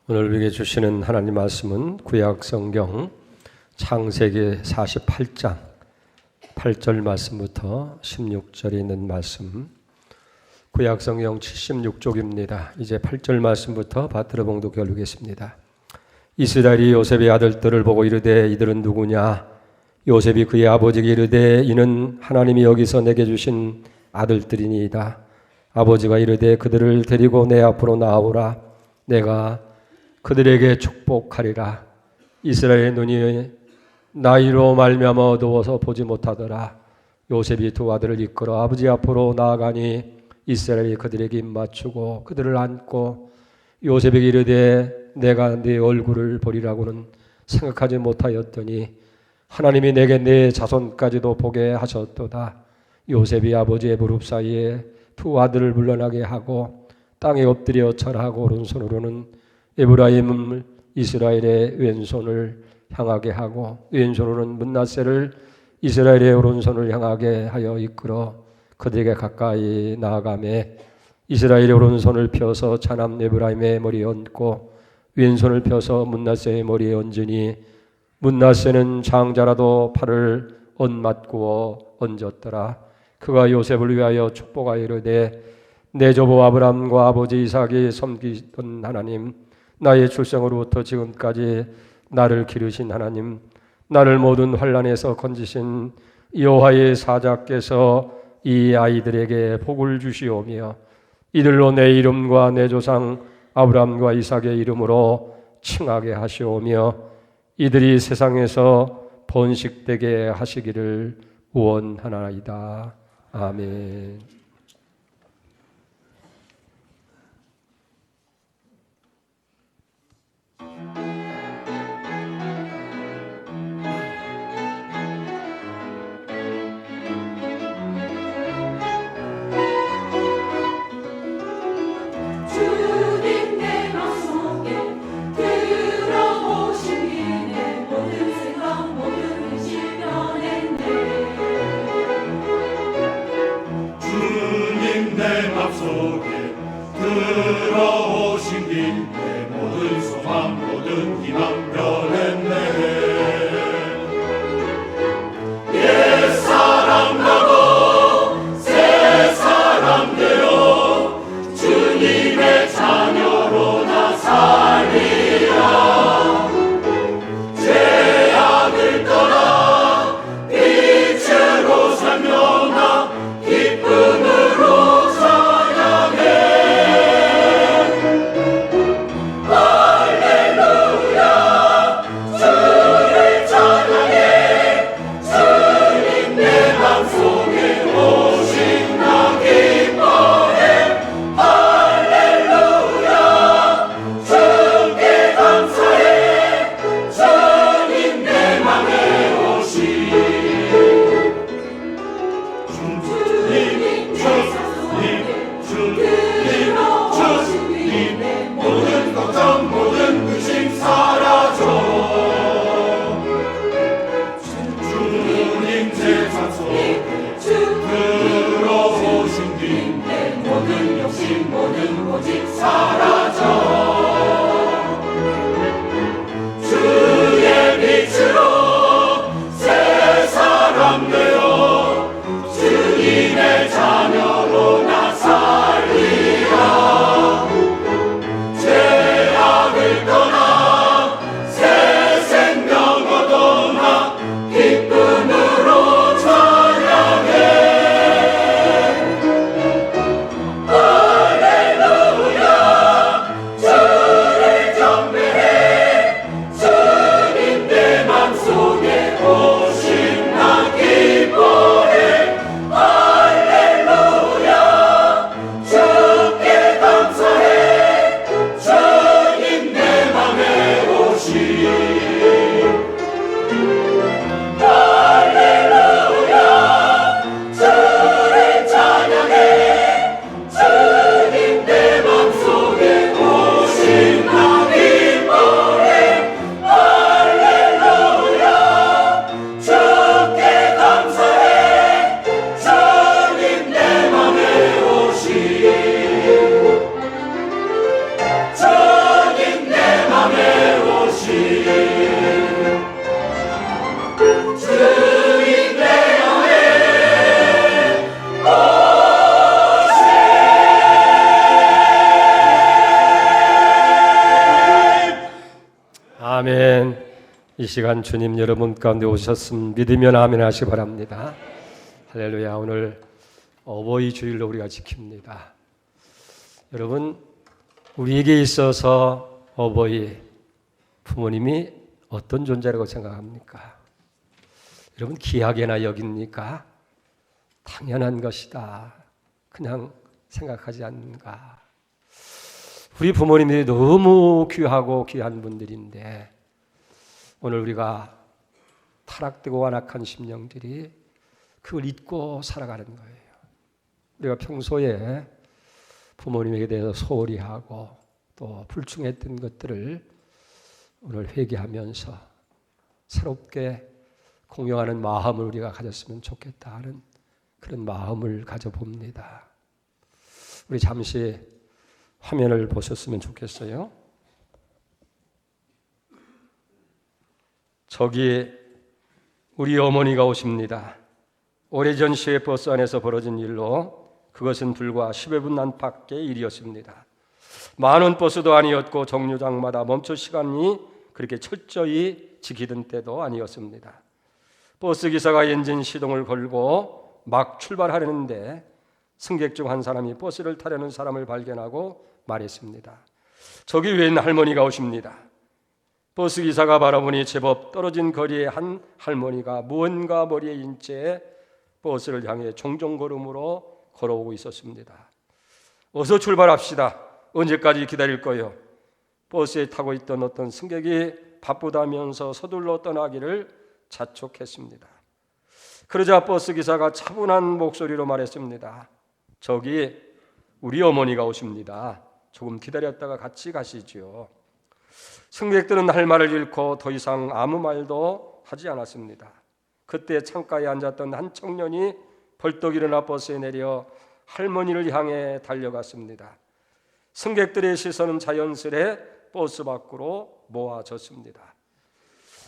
오늘 우리에게 주시는 하나님 말씀은 구약 성경 창세기 48장 8절 말씀부터 16절에 있는 말씀, 구약 성경 76쪽입니다. 이제 8절 말씀부터 받들어 봉독해 올리겠습니다. 이스라엘이 요셉의 아들들을 보고 이르되 이들은 누구냐? 요셉이 그의 아버지에게 이르되 이는 하나님이 여기서 내게 주신 아들들이니이다. 아버지가 이르되 그들을 데리고 내 앞으로 나오라. 내가 그들에게 축복하리라. 이스라엘의 눈이 나이로 말미암아 어두워서 보지 못하더라. 요셉이 두 아들을 이끌어 아버지 앞으로 나아가니 이스라엘이 그들에게 입맞추고 그들을 안고 요셉에게 이르되 내가 네 얼굴을 보리라고는 생각하지 못하였더니 하나님이 내게 내 자손까지도 보게 하셨도다. 요셉이 아버지의 무릎 사이에 두 아들을 물러나게 하고 땅에 엎드려 절하고 오른손으로는 에브라임을 이스라엘의 왼손을 향하게 하고 왼손으로는 므낫세를 이스라엘의 오른손을 향하게 하여 이끌어 그들에게 가까이 나아가매 이스라엘의 오른손을 펴서 차남 에브라임의 머리에 얹고 왼손을 펴서 므낫세의 머리에 얹으니 므낫세는 장자라도 팔을 얹맞구어 얹었더라. 그가 요셉을 위하여 축복하여 이르되 내 조부 아브람과 아버지 이삭이 섬기던 하나님, 나의 출생으로부터 지금까지 나를 기르신 하나님, 나를 모든 환난에서 건지신 여호와의 사자께서 이 아이들에게 복을 주시오며 이들로 내 이름과 내 조상 아브람과 이삭의 이름으로 칭하게 하시오며 이들이 세상에서 번식되게 하시기를 원하나이다. 아멘. 들어오신 길에 모든 소망 모든 희망 변했네. 옛사람 가고 새사람 되어 주님의 자녀로 나 살리라. 죄악을 떠나 빛으로 살며 나 기쁨으로 아멘. 이 시간 주님 여러분 가운데 오셨음 믿으면 아멘 하시기 바랍니다. 할렐루야. 오늘 어버이 주일로 우리가 지킵니다. 여러분, 우리에게 있어서 어버이, 부모님이 어떤 존재라고 생각합니까? 여러분, 귀하게나 여깁니까? 당연한 것이다, 그냥 생각하지 않는가? 우리 부모님들이 너무 귀하고 귀한 분들인데 오늘 우리가 타락되고 완악한 심령들이 그걸 잊고 살아가는 거예요. 우리가 평소에 부모님에게 대해서 소홀히 하고 또 불충했던 것들을 오늘 회개하면서 새롭게 공경하는 마음을 우리가 가졌으면 좋겠다 하는 그런 마음을 가져봅니다. 우리 잠시 화면을 보셨으면 좋겠어요. 저기 우리 어머니가 오십니다. 오래전 시외버스 안에서 벌어진 일로 그것은 불과 10여 분 안팎의 일이었습니다. 많은 버스도 아니었고 정류장마다 멈춰 시간이 그렇게 철저히 지키던 때도 아니었습니다. 버스 기사가 엔진 시동을 걸고 막 출발하려는데 승객 중 한 사람이 버스를 타려는 사람을 발견하고 말했습니다. 저기 웬 할머니가 오십니다. 버스 기사가 바라보니 제법 떨어진 거리에 한 할머니가 무언가 머리에 인 채 버스를 향해 종종걸음으로 걸어오고 있었습니다. 어서 출발합시다. 언제까지 기다릴 거요? 버스에 타고 있던 어떤 승객이 바쁘다면서 서둘러 떠나기를 자촉했습니다. 그러자 버스 기사가 차분한 목소리로 말했습니다. 저기 우리 어머니가 오십니다. 조금 기다렸다가 같이 가시지요. 승객들은 할 말을 잃고 더 이상 아무 말도 하지 않았습니다. 그때 창가에 앉았던 한 청년이 벌떡 일어나 버스에 내려 할머니를 향해 달려갔습니다. 승객들의 시선은 자연스레 버스 밖으로 모아졌습니다.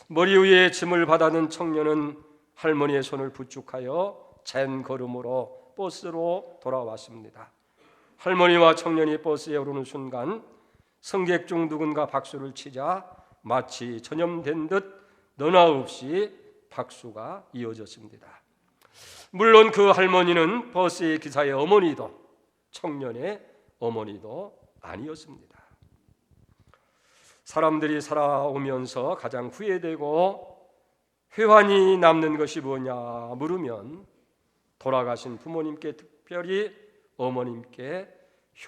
머리 위에 짐을 받아든 청년은 할머니의 손을 부축하여 잰 걸음으로 버스로 돌아왔습니다. 할머니와 청년이 버스에 오르는 순간 승객 중 누군가 박수를 치자 마치 전염된 듯 너나 없이 박수가 이어졌습니다. 물론 그 할머니는 버스의 기사의 어머니도 청년의 어머니도 아니었습니다. 사람들이 살아오면서 가장 후회되고 회환이 남는 것이 뭐냐 물으면 돌아가신 부모님께, 특별히 어머님께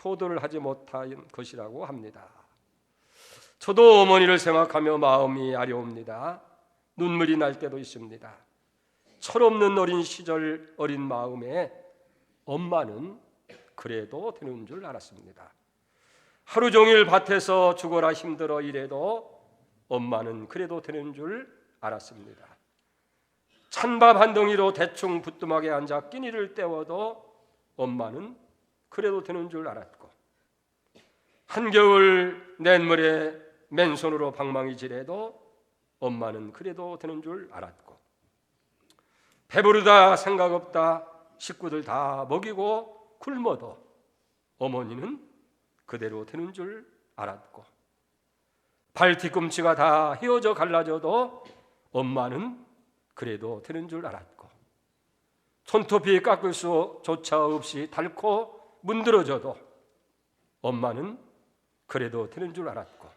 효도를 하지 못한 것이라고 합니다. 저도 어머니를 생각하며 마음이 아려옵니다. 눈물이 날 때도 있습니다. 철없는 어린 시절 어린 마음에 엄마는 그래도 되는 줄 알았습니다. 하루 종일 밭에서 죽어라 힘들어 일해도 엄마는 그래도 되는 줄 알았습니다. 찬밥 한 덩이로 대충 부뚜막에 앉아 끼니를 때워도 엄마는 그래도 되는 줄 알았고, 한겨울 냇물에 맨손으로 방망이질해도 엄마는 그래도 되는 줄 알았고, 배부르다 생각 없다 식구들 다 먹이고 굶어도 어머니는 그대로 되는 줄 알았고, 발 뒤꿈치가 다 휘어져 갈라져도 엄마는 그래도 되는 줄 알았고, 손톱이 깎을 수조차 없이 닳고 문드러져도 엄마는 그래도 되는 줄 알았고,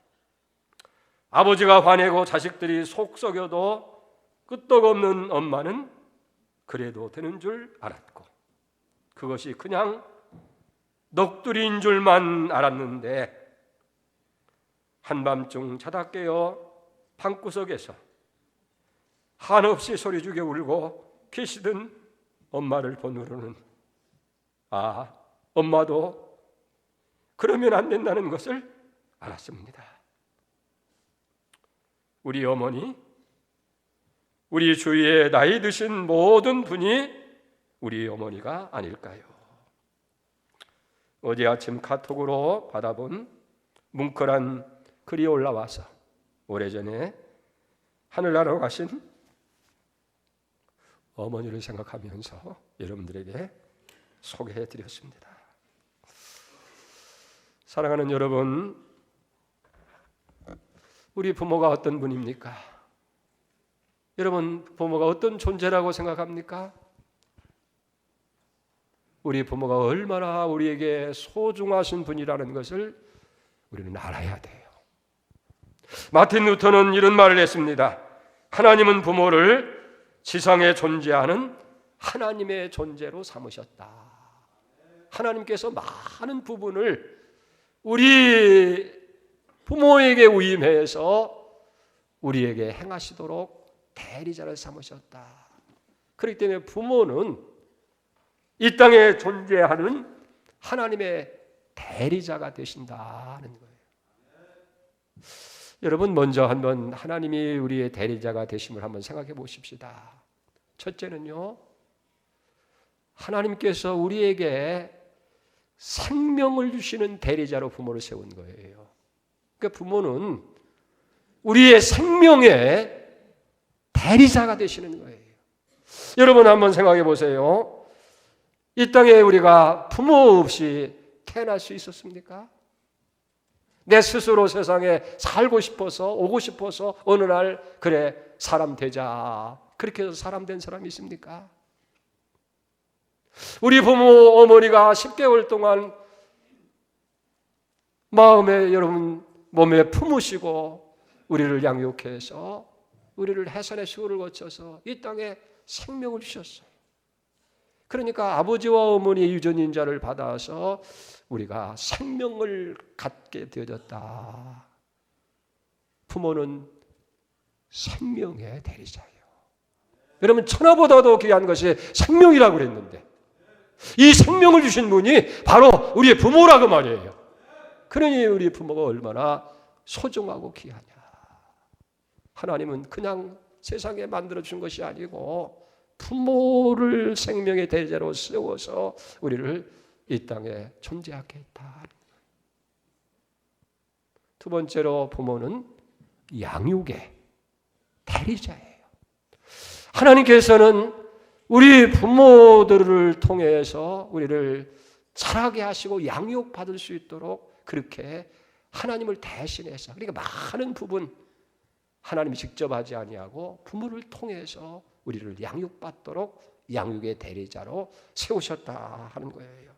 아버지가 화내고 자식들이 속 썩여도 끄떡없는 엄마는 그래도 되는 줄 알았고, 그것이 그냥 넋두리인 줄만 알았는데 한밤중 자다 깨어 방구석에서 한없이 소리 죽여 울고 계시던 엄마를 보느라는 아, 엄마도 그러면 안 된다는 것을 알았습니다. 우리 어머니, 우리 주위에 나이 드신 모든 분이 우리 어머니가 아닐까요? 어제 아침 카톡으로 받아본 뭉클한 글이 올라와서 오래전에 하늘나라로 가신 어머니를 생각하면서 여러분들에게 소개해드렸습니다. 사랑하는 여러분, 우리 부모가 어떤 분입니까? 여러분, 부모가 어떤 존재라고 생각합니까? 우리 부모가 얼마나 우리에게 소중하신 분이라는 것을 우리는 알아야 돼요. 마틴 루터는 이런 말을 했습니다. 하나님은 부모를 지상에 존재하는 하나님의 존재로 삼으셨다. 하나님께서 많은 부분을 우리 부모에게 위임해서 우리에게 행하시도록 대리자를 삼으셨다. 그렇기 때문에 부모는 이 땅에 존재하는 하나님의 대리자가 되신다는 거예요. 여러분, 먼저 한번 하나님이 우리의 대리자가 되심을 한번 생각해 보십시다. 첫째는요, 하나님께서 우리에게 생명을 주시는 대리자로 부모를 세운 거예요. 그러니까 부모는 우리의 생명의 대리자가 되시는 거예요. 여러분, 한번 생각해 보세요. 이 땅에 우리가 부모 없이 태어날 수 있었습니까? 내 스스로 세상에 살고 싶어서, 오고 싶어서 어느 날 그래 사람 되자, 그렇게 해서 사람 된 사람이 있습니까? 우리 부모 어머니가 10개월 동안 마음에, 여러분 몸에 품으시고 우리를 양육해서 우리를 해산의 수고를 거쳐서 이 땅에 생명을 주셨어요. 그러니까 아버지와 어머니의 유전인자를 받아서 우리가 생명을 갖게 되어졌다. 부모는 생명의 대리자예요. 여러분, 천하보다도 귀한 것이 생명이라고 그랬는데 이 생명을 주신 분이 바로 우리의 부모라고 말이에요. 그러니 우리 부모가 얼마나 소중하고 귀하냐. 하나님은 그냥 세상에 만들어준 것이 아니고 부모를 생명의 대리자로 세워서 우리를 이 땅에 존재하게 했다. 두 번째로 부모는 양육의 대리자예요. 하나님께서는 우리 부모들을 통해서 우리를 자라게 하시고 양육받을 수 있도록 그렇게 하나님을 대신해서, 그러니까 많은 부분 하나님이 직접 하지 아니하고 부모를 통해서 우리를 양육받도록 양육의 대리자로 세우셨다 하는 거예요.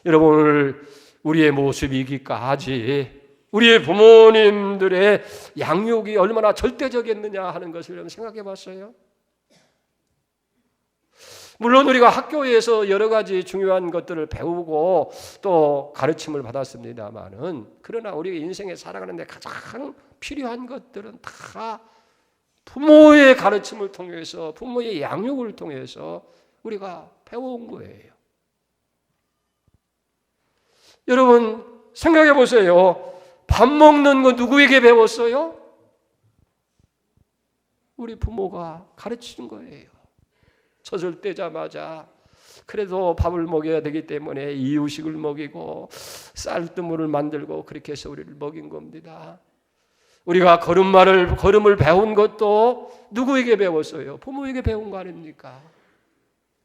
여러분, 오늘 우리의 모습이기까지 우리의 부모님들의 양육이 얼마나 절대적이었느냐 하는 것을 여러분 생각해 봤어요? 물론 우리가 학교에서 여러 가지 중요한 것들을 배우고 또 가르침을 받았습니다만은, 그러나 우리 인생에 살아가는데 가장 필요한 것들은 다 부모의 가르침을 통해서, 부모의 양육을 통해서 우리가 배워온 거예요. 여러분 생각해 보세요. 밥 먹는 거 누구에게 배웠어요? 우리 부모가 가르치는 거예요. 젖을 떼자마자 그래도 밥을 먹여야 되기 때문에 이유식을 먹이고 쌀뜨물을 만들고 그렇게 해서 우리를 먹인 겁니다. 우리가 걸음을 배운 것도 누구에게 배웠어요? 부모에게 배운 거 아닙니까?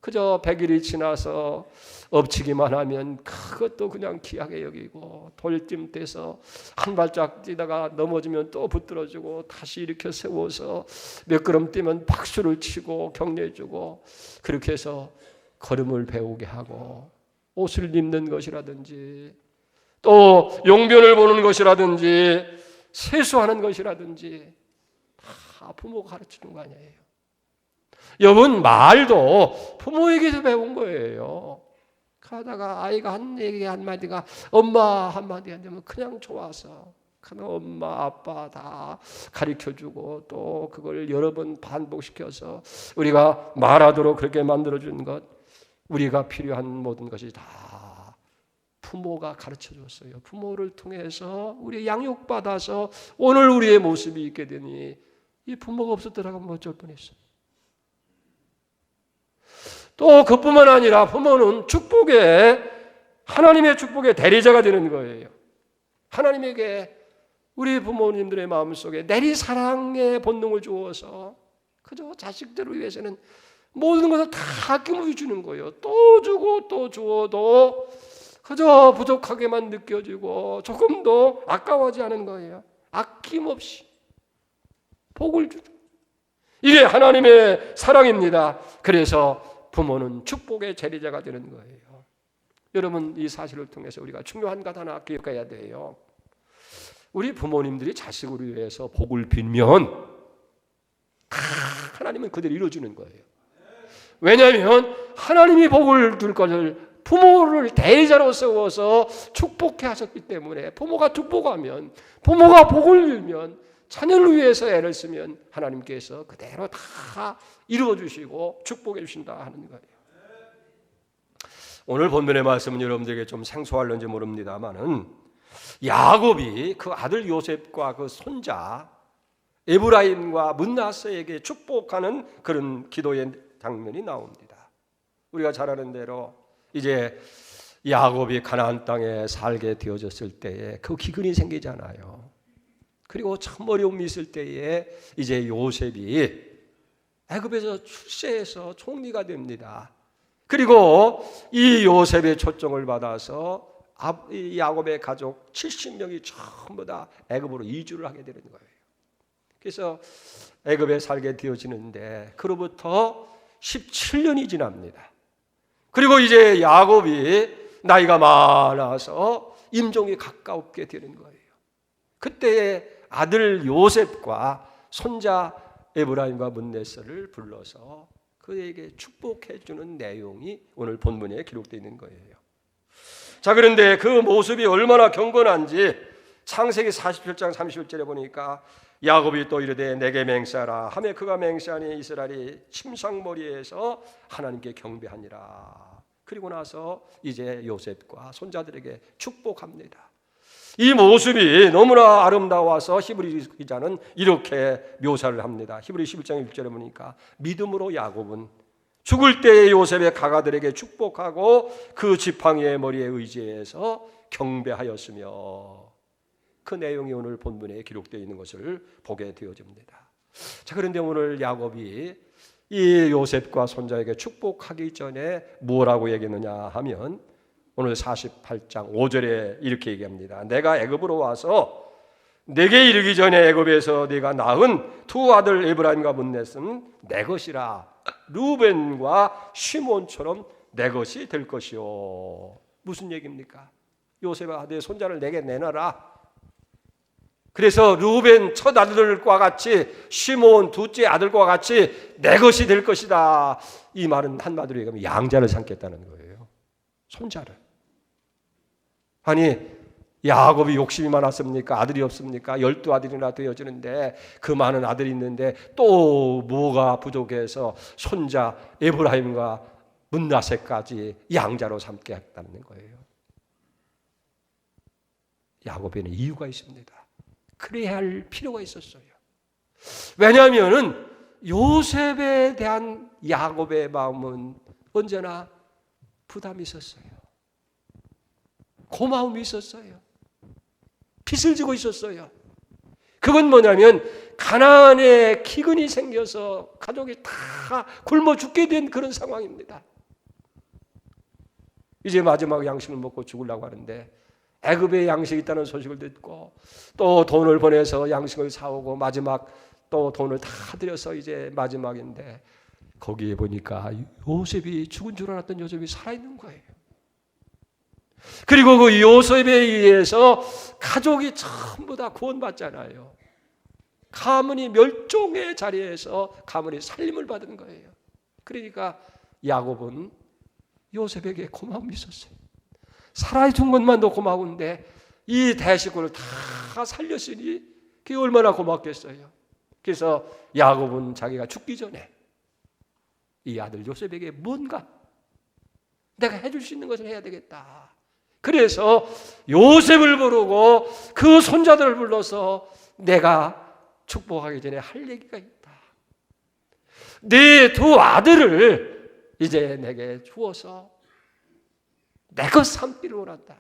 그저 100일이 지나서 엎치기만 하면 그것도 그냥 귀하게 여기고, 돌짐 떼서 한 발짝 뛰다가 넘어지면 또 붙들어주고 다시 일으켜 세워서 몇 걸음 뛰면 박수를 치고 격려해주고, 그렇게 해서 걸음을 배우게 하고, 옷을 입는 것이라든지 또 용변을 보는 것이라든지 세수하는 것이라든지 다 부모가 가르치는 거 아니에요. 여러분, 말도 부모에게서 배운 거예요. 가다가 아이가 한 얘기 한마디가 엄마 한마디 안 되면 그냥 좋아서 그냥 엄마 아빠 다 가르쳐주고 또 그걸 여러 번 반복시켜서 우리가 말하도록 그렇게 만들어준 것, 우리가 필요한 모든 것이 다 부모가 가르쳐줬어요. 부모를 통해서 우리 양육받아서 오늘 우리의 모습이 있게 되니, 이 부모가 없었더라면 어쩔 뻔했어요. 또 그뿐만 아니라 부모는 하나님의 축복의 대리자가 되는 거예요. 하나님에게 우리 부모님들의 마음속에 내리사랑의 본능을 주어서 그저 자식들을 위해서는 모든 것을 다 아낌없이 주는 거예요. 또 주고 또 주어도 그저 부족하게만 느껴지고 조금도 아까워하지 않은 거예요. 아낌없이 복을 주죠. 이게 하나님의 사랑입니다. 그래서 부모는 축복의 재리자가 되는 거예요. 여러분, 이 사실을 통해서 우리가 중요한 것 하나 기억해야 돼요. 우리 부모님들이 자식을 위해서 복을 빌면 다 하나님은 그대로 이루어주는 거예요. 왜냐하면 하나님이 복을 줄 것을 부모를 대리자로 세워서 축복해 하셨기 때문에, 부모가 축복하면, 부모가 복을 빌면, 자녀를 위해서 애를 쓰면 하나님께서 그대로 다 이루어주시고 축복해 주신다 하는 거예요. 오늘 본문의 말씀은 여러분들에게 좀 생소할런지 모릅니다만은, 야곱이 그 아들 요셉과 그 손자 에브라임과 므낫세에게 축복하는 그런 기도의 장면이 나옵니다. 우리가 잘 아는 대로 이제 야곱이 가나안 땅에 살게 되어졌을 때에 그 기근이 생기잖아요. 그리고 참 어려움이 있을 때에 이제 요셉이 애굽에서 출세해서 총리가 됩니다. 그리고 이 요셉의 초청을 받아서 이 야곱의 가족 70명이 전부 다 애굽으로 이주를 하게 되는 거예요. 그래서 애굽에 살게 되어지는데 그로부터 17년이 지납니다. 그리고 이제 야곱이 나이가 많아서 임종이 가깝게 되는 거예요. 그때에 아들 요셉과 손자 에브라임과 므낫세를 불러서 그에게 축복해 주는 내용이 오늘 본문에 기록되어 있는 거예요. 자, 그런데 그 모습이 얼마나 경건한지 창세기 47장 30절에 보니까 야곱이 또 이르되 내게 맹세하라 하매 그가 맹세하니 이스라엘이 침상머리에서 하나님께 경배하니라. 그리고 나서 이제 요셉과 손자들에게 축복합니다. 이 모습이 너무나 아름다워서 히브리 기자는 이렇게 묘사를 합니다. 히브리 11장 1절에 보니까 믿음으로 야곱은 죽을 때의 요셉의 가가들에게 축복하고 그 지팡이의 머리에 의지해서 경배하였으며, 그 내용이 오늘 본문에 기록되어 있는 것을 보게 되어집니다. 자, 그런데 오늘 야곱이 이 요셉과 손자에게 축복하기 전에 뭐라고 얘기했느냐 하면 오늘 48장 5절에 이렇게 얘기합니다. 내가 애굽으로 와서 내게 이르기 전에 애굽에서 네가 낳은 두 아들 에브라임과 므낫은 내 것이라. 루벤과 시몬처럼 내 것이 될 것이요. 무슨 얘기입니까? 요셉아, 내 손자를 내게 내놔라. 그래서 루벤 첫 아들과 같이 시몬 둘째 아들과 같이 내 것이 될 것이다. 이 말은 한마디로 얘기하면 양자를 삼겠다는 거예요. 손자를. 아니, 야곱이 욕심이 많았습니까? 아들이 없습니까? 12아들이나 되어지는데 그 많은 아들이 있는데 또 뭐가 부족해서 손자 에브라임과 므낫세까지 양자로 삼게 했다는 거예요. 야곱에는 이유가 있습니다. 그래야 할 필요가 있었어요. 왜냐하면 요셉에 대한 야곱의 마음은 언제나 부담이 있었어요. 고마움이 있었어요. 빚을 지고 있었어요. 그건 뭐냐면 가나안에 기근이 생겨서 가족이 다 굶어 죽게 된 그런 상황입니다. 이제 마지막 양식을 먹고 죽으려고 하는데 애굽에 양식이 있다는 소식을 듣고 또 돈을 보내서 양식을 사오고 마지막 또 돈을 다 들여서 이제 마지막인데 거기에 보니까 요셉이 죽은 줄 알았던 요셉이 살아있는 거예요. 그리고 그 요셉에 의해서 가족이 전부 다 구원받잖아요. 가문이 멸종의 자리에서 가문이 살림을 받은 거예요. 그러니까 야곱은 요셉에게 고마움이 있었어요. 살아있는 것만도 고마운데 이 대식구를 다 살렸으니 그게 얼마나 고맙겠어요. 그래서 야곱은 자기가 죽기 전에 이 아들 요셉에게 뭔가 내가 해줄 수 있는 것을 해야 되겠다. 그래서 요셉을 부르고 그 손자들을 불러서 내가 축복하기 전에 할 얘기가 있다. 네 두 아들을 이제 내게 주어서 내 것 삼기를 원한다.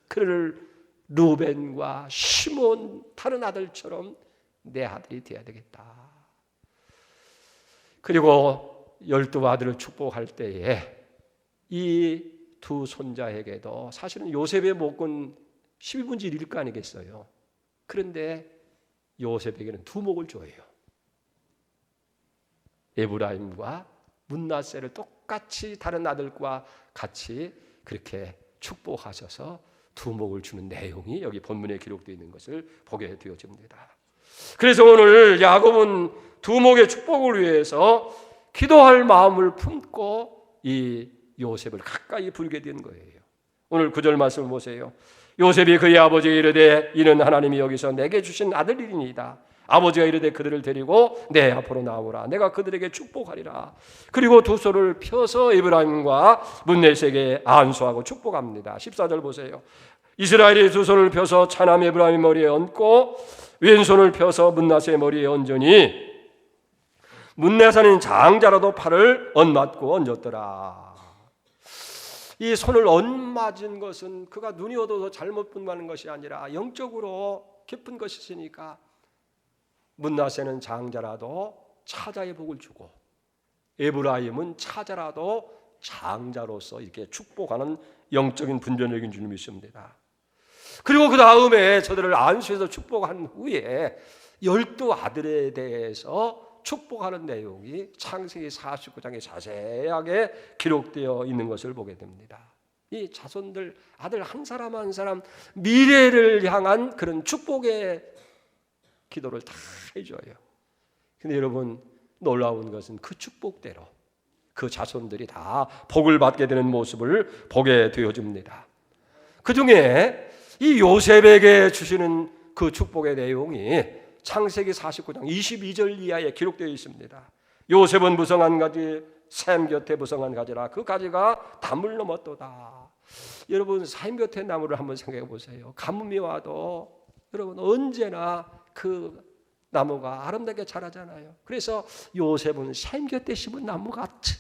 그를 루벤과 시몬 다른 아들처럼 내 아들이 되어야 되겠다. 그리고 12아들을 축복할 때에 이 두 손자에게도 사실은 요셉의 목은 12분의 1일 거 아니겠어요. 그런데 요셉에게는 두목을 줘요. 에브라임과 므낫세를 똑같이 다른 아들과 같이 그렇게 축복하셔서 두목을 주는 내용이 여기 본문에 기록되어 있는 것을 보게 되어집니다. 그래서 오늘 야곱은 두목의 축복을 위해서 기도할 마음을 품고 이 요셉을 가까이 부르게 된 거예요. 오늘 9절 말씀을 보세요. 요셉이 그의 아버지에게 이르되 이는 하나님이 여기서 내게 주신 아들이니이다. 아버지가 이르되 그들을 데리고 내 앞으로 나오라. 내가 그들에게 축복하리라. 그리고 두 손을 펴서 에브라임과 므낫세에게 안수하고 축복합니다. 14절 보세요. 이스라엘이 두 손을 펴서 차남 에브라임 머리에 얹고 왼손을 펴서 므낫세의 머리에 얹으니 므낫세는 장자라도 팔을 얹맞고 얹었더라. 이 손을 얹맞은 것은 그가 눈이 어두워서 잘못 분만한 것이 아니라 영적으로 깊은 것이니까 므낫세는 장자라도 차자의 복을 주고 에브라임은 차자라도 장자로서 이렇게 축복하는 영적인 분별력인 줄 믿습니다. 그리고 그 다음에 저들을 안수해서 축복한 후에 12아들에 대해서 축복하는 내용이 창세기 49장에 자세하게 기록되어 있는 것을 보게 됩니다. 이 자손들 아들 한 사람 한 사람 미래를 향한 그런 축복의 기도를 다 해줘요. 근데 여러분 놀라운 것은 그 축복대로 그 자손들이 다 복을 받게 되는 모습을 보게 되어집니다. 그 중에 이 요셉에게 주시는 그 축복의 내용이 창세기 49장 22절 이하에 기록되어 있습니다. 요셉은 무성한 가지 샘 곁에 무성한 가지라 그 가지가 담을 넘었도다. 여러분 샘 곁에 나무를 한번 생각해 보세요. 가뭄이 와도 여러분 언제나 그 나무가 아름답게 자라잖아요. 그래서 요셉은 샘 곁에 심은 나무 같이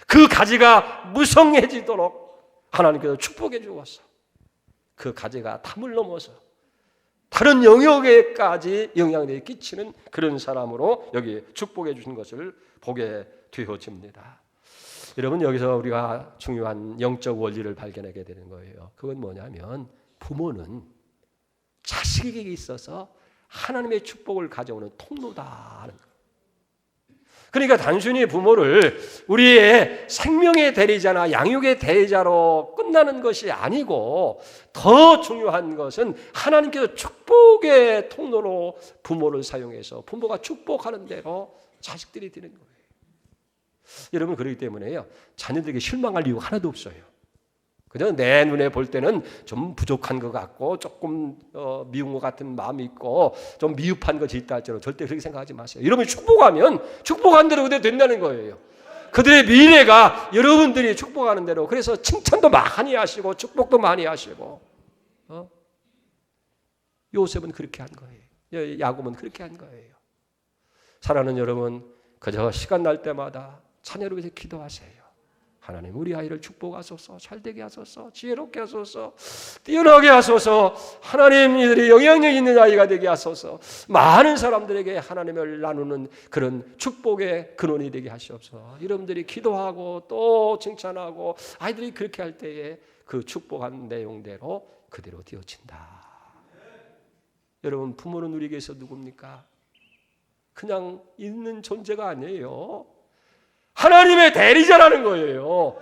그 가지가 무성해지도록 하나님께서 축복해 주었어. 그 가지가 담을 넘어서 다른 영역에까지 영향력이 끼치는 그런 사람으로 여기 축복해 주신 것을 보게 되어집니다. 여러분 여기서 우리가 중요한 영적 원리를 발견하게 되는 거예요. 그건 뭐냐면 부모는 자식에게 있어서 하나님의 축복을 가져오는 통로다는 거예요. 그러니까 단순히 부모를 우리의 생명의 대리자나 양육의 대리자로 끝나는 것이 아니고 더 중요한 것은 하나님께서 축복의 통로로 부모를 사용해서 부모가 축복하는 대로 자식들이 되는 거예요. 여러분 그렇기 때문에요 자녀들에게 실망할 이유가 하나도 없어요. 그냥 내 눈에 볼 때는 좀 부족한 것 같고 조금 미운 것 같은 마음이 있고 좀 미흡한 것이 있다 할지라도 절대 그렇게 생각하지 마세요. 여러분이 축복하면 축복한 대로 그대로 된다는 거예요. 그들의 미래가 여러분들이 축복하는 대로 그래서 칭찬도 많이 하시고 축복도 많이 하시고 요셉은 그렇게 한 거예요. 야곱은 그렇게 한 거예요. 사랑하는 여러분 그저 시간 날 때마다 자녀를 위해서 기도하세요. 하나님 우리 아이를 축복하소서 잘되게 하소서 지혜롭게 하소서 뛰어나게 하소서 하나님 이들이 영향력 있는 아이가 되게 하소서 많은 사람들에게 하나님을 나누는 그런 축복의 근원이 되게 하시옵소서. 여러분들이 기도하고 또 칭찬하고 아이들이 그렇게 할 때에 그 축복한 내용대로 그대로 되어진다. 여러분 부모는 우리에게서 누굽니까? 그냥 있는 존재가 아니에요. 하나님의 대리자라는 거예요.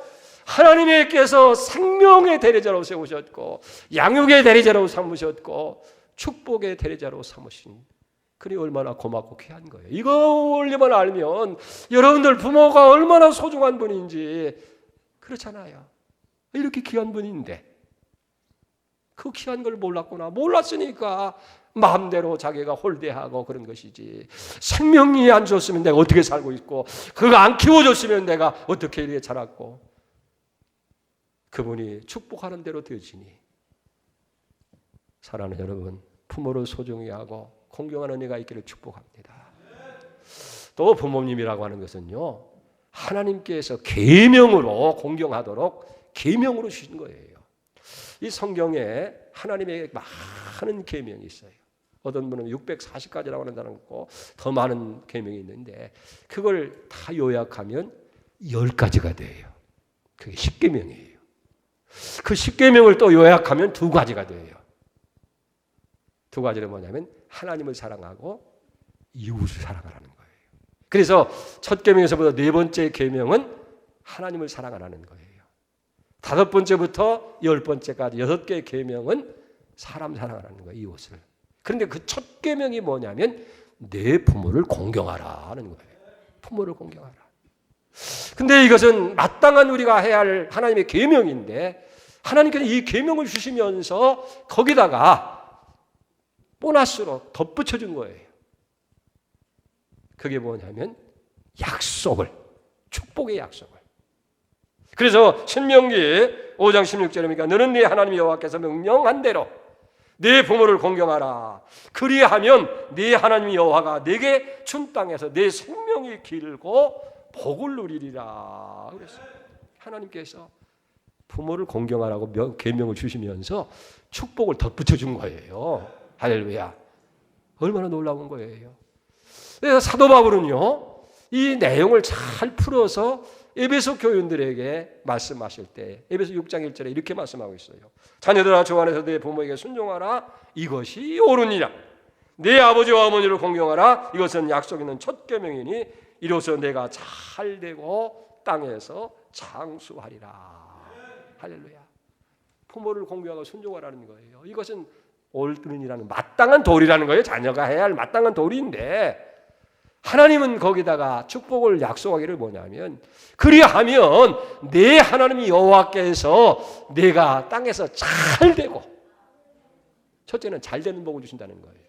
하나님께서 생명의 대리자로 세우셨고 양육의 대리자로 삼으셨고 축복의 대리자로 삼으신 그리 얼마나 고맙고 귀한 거예요. 이걸만 알면 여러분들 부모가 얼마나 소중한 분인지 그렇잖아요. 이렇게 귀한 분인데 그 귀한 걸 몰랐구나. 몰랐으니까 마음대로 자기가 홀대하고 그런 것이지. 생명이 안 줬으면 내가 어떻게 살고 있고 그거 안 키워줬으면 내가 어떻게 이렇게 자랐고 그분이 축복하는 대로 되어지니 사랑하는 여러분 부모를 소중히 하고 공경하는 은혜가 있기를 축복합니다. 또 부모님이라고 하는 것은요 하나님께서 계명으로 공경하도록 계명으로 주신 거예요. 이 성경에 하나님의 많은 계명이 있어요. 어떤 분은 640가지라고 하는 사람 있고 더 많은 계명이 있는데 그걸 다 요약하면 10가지가 돼요. 그게 10계명이에요. 그 10계명을 또 요약하면 2가지가 돼요. 두 가지는 뭐냐면 하나님을 사랑하고 이웃을 사랑하라는 거예요. 그래서 첫 계명에서부터 네 번째 계명은 하나님을 사랑하라는 거예요. 다섯 번째부터 열 번째까지 여섯 개의 계명은 사람 사랑하라는 거예요. 이웃을. 그런데 그 첫 계명이 뭐냐면 내 부모를 공경하라는 거예요. 부모를 공경하라. 근데 이것은 마땅한 우리가 해야 할 하나님의 계명인데 하나님께서 이 계명을 주시면서 거기다가 보너스로 덧붙여 준 거예요. 그게 뭐냐면 약속을, 축복의 약속을. 그래서 신명기 5장 16절입니까? 너는 네 하나님 여호와께서 명령한 대로 네 부모를 공경하라. 그리하면 네 하나님 여호와가 네게 준 땅에서 네 생명이 길고 복을 누리리라. 그랬어요. 하나님께서 부모를 공경하라고 계명을 주시면서 축복을 덧붙여 준 거예요. 할렐루야. 얼마나 놀라운 거예요. 그래서 사도 바울은요, 이 내용을 잘 풀어서 에베소 교인들에게 말씀하실 때 에베소 6장 1절에 이렇게 말씀하고 있어요. 자녀들아 주 안에서 내 부모에게 순종하라. 이것이 옳으니라. 내 아버지와 어머니를 공경하라. 이것은 약속 있는 첫 계명이니 이로써 내가 잘되고 땅에서 장수하리라. 할렐루야. 부모를 공경하고 순종하라는 거예요. 이것은 옳으니라는 마땅한 도리라는 거예요. 자녀가 해야 할 마땅한 도리인데 하나님은 거기다가 축복을 약속하기를 뭐냐면 그리하면 내 하나님 여호와께서 내가 땅에서 잘되고 첫째는 잘되는 복을 주신다는 거예요.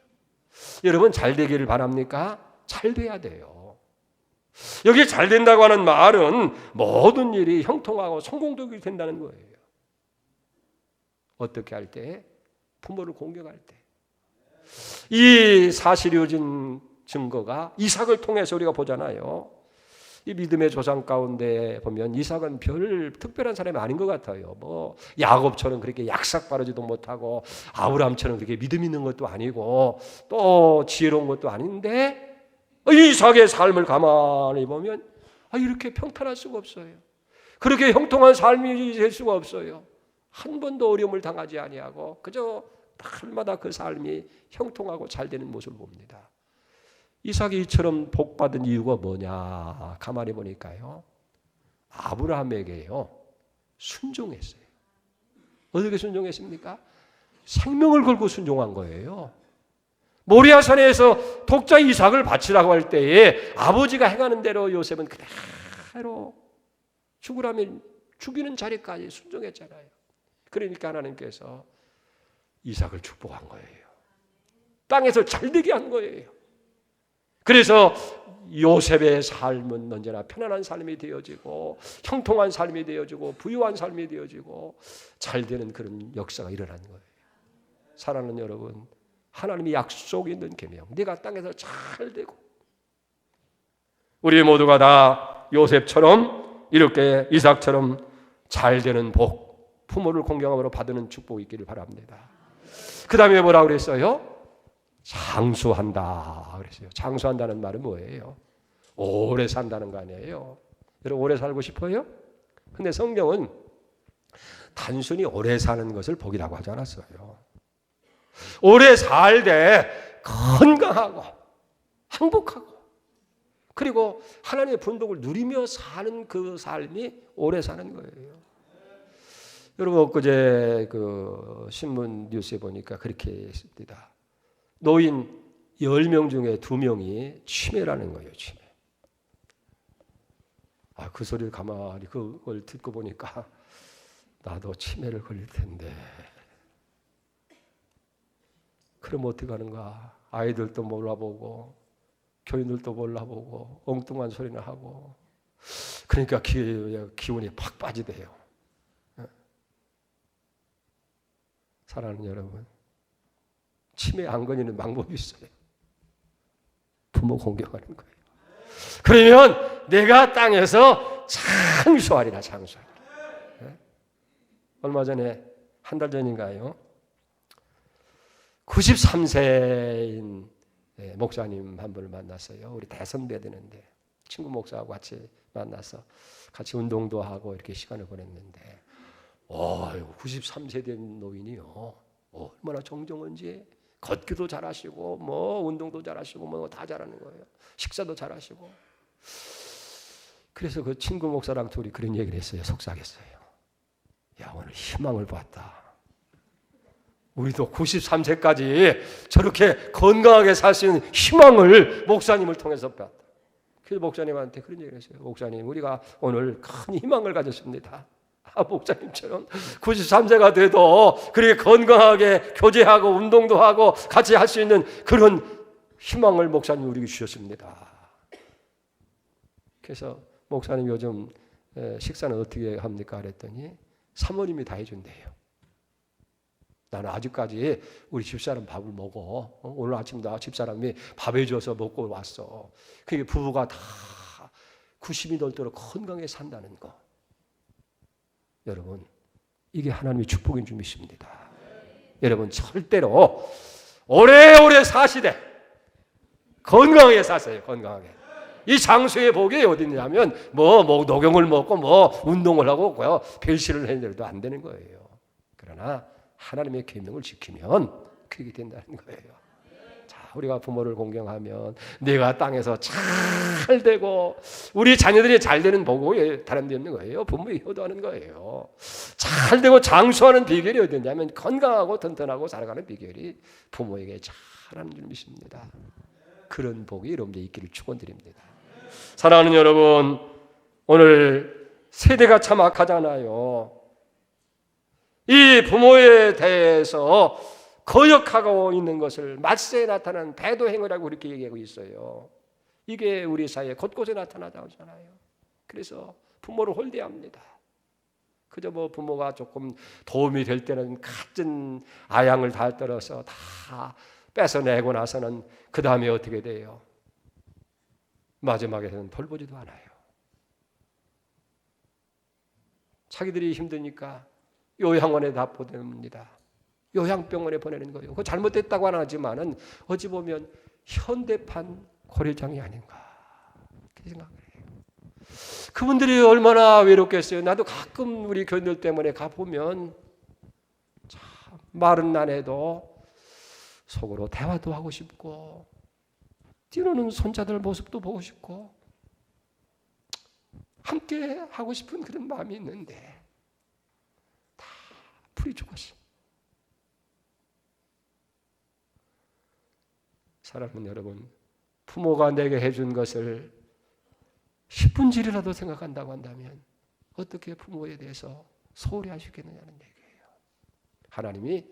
여러분 잘되기를 바랍니까? 잘돼야 돼요. 여기 잘된다고 하는 말은 모든 일이 형통하고 성공적이 된다는 거예요. 어떻게 할 때? 부모를 공경할 때. 이 사실이어진 증거가 이삭을 통해서 우리가 보잖아요. 이 믿음의 조상 가운데 보면 이삭은 별 특별한 사람이 아닌 것 같아요. 뭐 야곱처럼 그렇게 약삭 바르지도 못하고 아브라함처럼 그렇게 믿음 있는 것도 아니고 또 지혜로운 것도 아닌데 이삭의 삶을 가만히 보면 이렇게 평탄할 수가 없어요. 그렇게 형통한 삶이 될 수가 없어요. 한 번도 어려움을 당하지 아니하고 그저 날마다 그 삶이 형통하고 잘 되는 모습을 봅니다. 이삭이 이처럼 복받은 이유가 뭐냐? 가만히 보니까요. 아브라함에게요. 순종했어요. 어떻게 순종했습니까? 생명을 걸고 순종한 거예요. 모리아산에서 독자 이삭을 바치라고 할 때에 아버지가 행하는 대로 요셉은 그대로 죽으라면 죽이는 자리까지 순종했잖아요. 그러니까 하나님께서 이삭을 축복한 거예요. 땅에서 잘되게 한 거예요. 그래서 요셉의 삶은 언제나 편안한 삶이 되어지고 형통한 삶이 되어지고 부유한 삶이 되어지고 잘되는 그런 역사가 일어나는 거예요. 사랑하는 여러분, 하나님이 약속 있는 계명, 네가 땅에서 잘되고 우리 모두가 다 요셉처럼 이렇게 이삭처럼 잘되는 복, 부모를 공경함으로 받는 축복이 있기를 바랍니다. 그 다음에 뭐라고 그랬어요? 장수한다 그랬어요. 장수한다는 말은 뭐예요? 오래 산다는 거 아니에요? 여러분 오래 살고 싶어요? 근데 성경은 단순히 오래 사는 것을 복이라고 하지 않았어요. 오래 살되 건강하고 행복하고 그리고 하나님의 분복을 누리며 사는 그 삶이 오래 사는 거예요. 여러분 엊그제 그 신문 뉴스에 보니까 그렇게 했습니다. 노인 10명 중에 2명이 치매라는 거예요. 치매. 그 소리를 가만히 그걸 듣고 보니까 나도 치매를 걸릴 텐데 그럼 어떻게 하는가. 아이들도 몰라보고 교인들도 몰라보고 엉뚱한 소리나 하고 그러니까 기운이 팍 빠지대요. 사랑하는 여러분, 치매 안 걸리는 방법이 있어요. 부모 공경하는 거예요. 그러면 내가 땅에서 장수하리라. 장수하리라. 얼마 전에 한 달 전인가요? 93세인 목사님 한 분을 만났어요. 우리 대선배 되는데 친구 목사하고 같이 만나서 같이 운동도 하고 이렇게 시간을 보냈는데 93세 된 노인이요. 얼마나 정정한지 걷기도 잘하시고 뭐 운동도 잘하시고 뭐 다 잘하는 거예요. 식사도 잘하시고. 그래서 그 친구 목사랑 둘이 그런 얘기를 했어요. 속삭였어요. 야, 오늘 희망을 봤다. 우리도 93세까지 저렇게 건강하게 살 수 있는 희망을 목사님을 통해서 봤다. 그래서 목사님한테 그런 얘기를 했어요. 목사님, 우리가 오늘 큰 희망을 가졌습니다. 목사님처럼 93세가 돼도 그렇게 건강하게 교제하고 운동도 하고 같이 할 수 있는 그런 희망을 목사님이 우리에게 주셨습니다. 그래서 목사님 요즘 식사는 어떻게 합니까? 그랬더니 사모님이 다 해준대요. 나는 아직까지 우리 집사람 밥을 먹어. 오늘 아침도 집사람이 밥 해줘서 먹고 왔어. 그게 부부가 다 90이 넘도록 건강하게 산다는 거. 여러분, 이게 하나님의 축복인 줄 믿습니다. 여러분, 절대로 오래오래 사시되 건강하게 사세요. 건강하게. 이 장수의 복이 어디 있냐면 뭐 녹용을 먹고 뭐 운동을 하고 별실을 해도 안 되는 거예요. 그러나 하나님의 계명을 지키면 그렇게 된다는 거예요. 자, 우리가 부모를 공경하면 내가 땅에서 잘 되고 우리 자녀들이 잘 되는 복이 다른 데 있는 거예요. 부모의 효도하는 거예요. 잘 되고 장수하는 비결이 어디 있냐면 건강하고 튼튼하고 살아가는 비결이 부모에게 잘하는 줄 믿습니다. 그런 복이 여러분들 있기를 축원드립니다. 사랑하는 여러분, 오늘 세대가 참 악하잖아요. 이 부모에 대해서 거역하고 있는 것을 말세에 나타나는 배도 행위라고 그렇게 얘기하고 있어요. 이게 우리 사회에 곳곳에 나타나잖아요. 그래서 부모를 홀대합니다. 그저 뭐 부모가 조금 도움이 될 때는 갖은 아양을 다 떨어서 다 뺏어내고 나서는 그 다음에 어떻게 돼요? 마지막에는 돌보지도 않아요. 자기들이 힘드니까 요양원에 다 보냅니다. 요양병원에 보내는 거예요. 그거 잘못됐다고 안 하지만은 어찌 보면 현대판 고려장이 아닌가 그렇게 생각을 해요. 그분들이 얼마나 외롭겠어요. 나도 가끔 우리 교인들 때문에 가보면 참 말은 안 해도 속으로 대화도 하고 싶고 뛰노는 손자들 모습도 보고 싶고 함께 하고 싶은 그런 마음이 있는데 다 풀이 죽었어. 사랑하는 여러분, 부모가 내게 해준 것을 10분질이라도 생각한다고 한다면 어떻게 부모에 대해서 소홀히 하시겠느냐는 얘기예요. 하나님이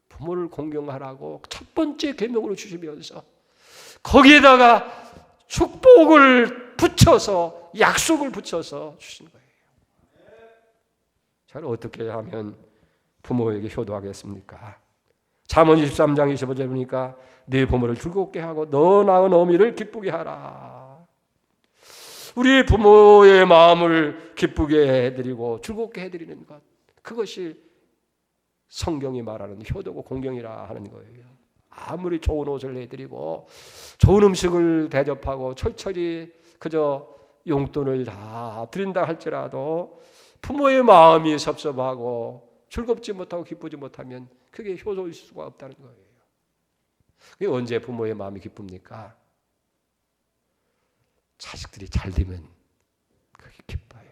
부모를 공경하라고 첫 번째 계명으로 주시면서 거기에다가 축복을 붙여서 약속을 붙여서 주신 거예요. 자, 어떻게 하면 부모에게 효도하겠습니까? 잠언 23장 25절 보니까 네 부모를 즐겁게 하고 너 낳은 어미를 기쁘게 하라. 우리 부모의 마음을 기쁘게 해드리고 즐겁게 해드리는 것, 그것이 성경이 말하는 효도고 공경이라 하는 거예요. 아무리 좋은 옷을 해드리고 좋은 음식을 대접하고 철저히 그저 용돈을 다 드린다 할지라도 부모의 마음이 섭섭하고 즐겁지 못하고 기쁘지 못하면 그게 효도일 수가 없다는 거예요. 그게 언제 부모의 마음이 기쁩니까? 자식들이 잘 되면 그게 기뻐요.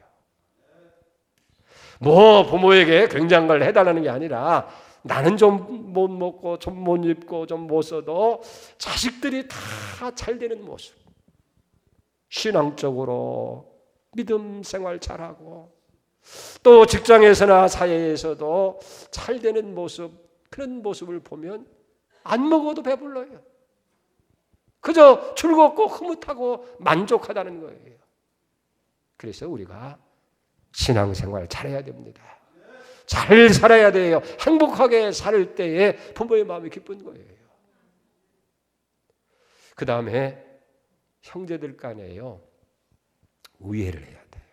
뭐 부모에게 굉장한 걸 해달라는 게 아니라 나는 좀 못 먹고 좀 못 입고 좀 못 써도 자식들이 다 잘 되는 모습, 신앙적으로 믿음 생활 잘하고 또 직장에서나 사회에서도 잘 되는 모습, 그런 모습을 보면 안 먹어도 배불러요. 그저 즐겁고 흐뭇하고 만족하다는 거예요. 그래서 우리가 신앙생활 잘해야 됩니다. 잘 살아야 돼요. 행복하게 살 때에 부모의 마음이 기쁜 거예요. 그 다음에 형제들 간에요, 우애를 해야 돼요.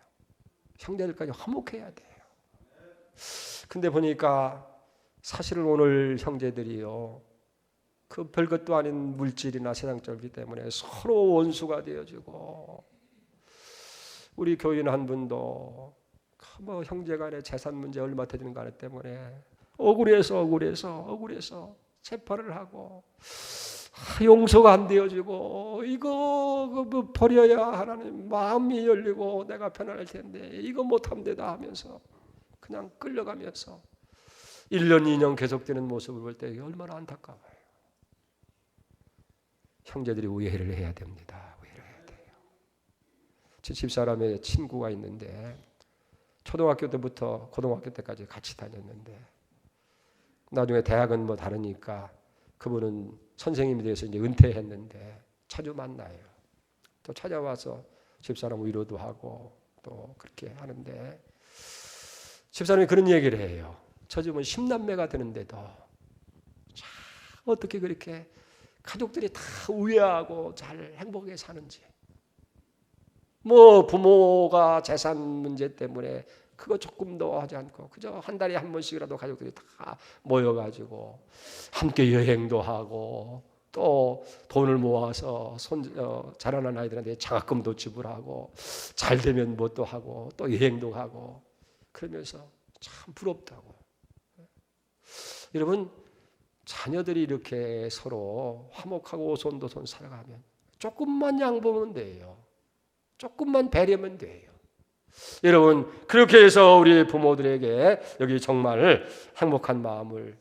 형제들 간에 화목해야 돼요. 근데 보니까 사실은 오늘 형제들이요, 그 별것도 아닌 물질이나 세상적이기 때문에 서로 원수가 되어지고, 우리 교인 한 분도 뭐 형제간의 재산 문제 얼마 되는 거 때문에 억울해서 재판을 하고 용서가 안 되어지고 이거 뭐 버려야 하나님 마음이 열리고 내가 편안할 텐데 이거 못하면 되다 하면서 그냥 끌려가면서 1년 2년 계속되는 모습을 볼 때 얼마나 안타까워요. 형제들이 우애를 해야 됩니다. 우애를 해야 돼요. 제 집사람의 친구가 있는데 초등학교 때부터 고등학교 때까지 같이 다녔는데 나중에 대학은 뭐 다르니까 그분은 선생님이 돼서 이제 은퇴했는데 자주 만나요. 또 찾아와서 집사람 위로도 하고 또 그렇게 하는데 집사람이 그런 얘기를 해요. 저 집은 10남매가 되는데도 참 어떻게 그렇게 가족들이 다 우애하고 잘 행복하게 사는지. 뭐 부모가 재산 문제 때문에 그거 조금도 하지 않고 그저 한 달에 한 번씩이라도 가족들이 다 모여가지고 함께 여행도 하고 또 돈을 모아서 자라난 아이들한테 장학금도 지불하고 잘 되면 뭣도 하고 또 여행도 가고 그러면서 참 부럽다고. 여러분 자녀들이 이렇게 서로 화목하고 오손도손 살아가면 조금만 양보하면 돼요. 조금만 배려면 돼요. 여러분 그렇게 해서 우리 부모들에게 여기 정말 행복한 마음을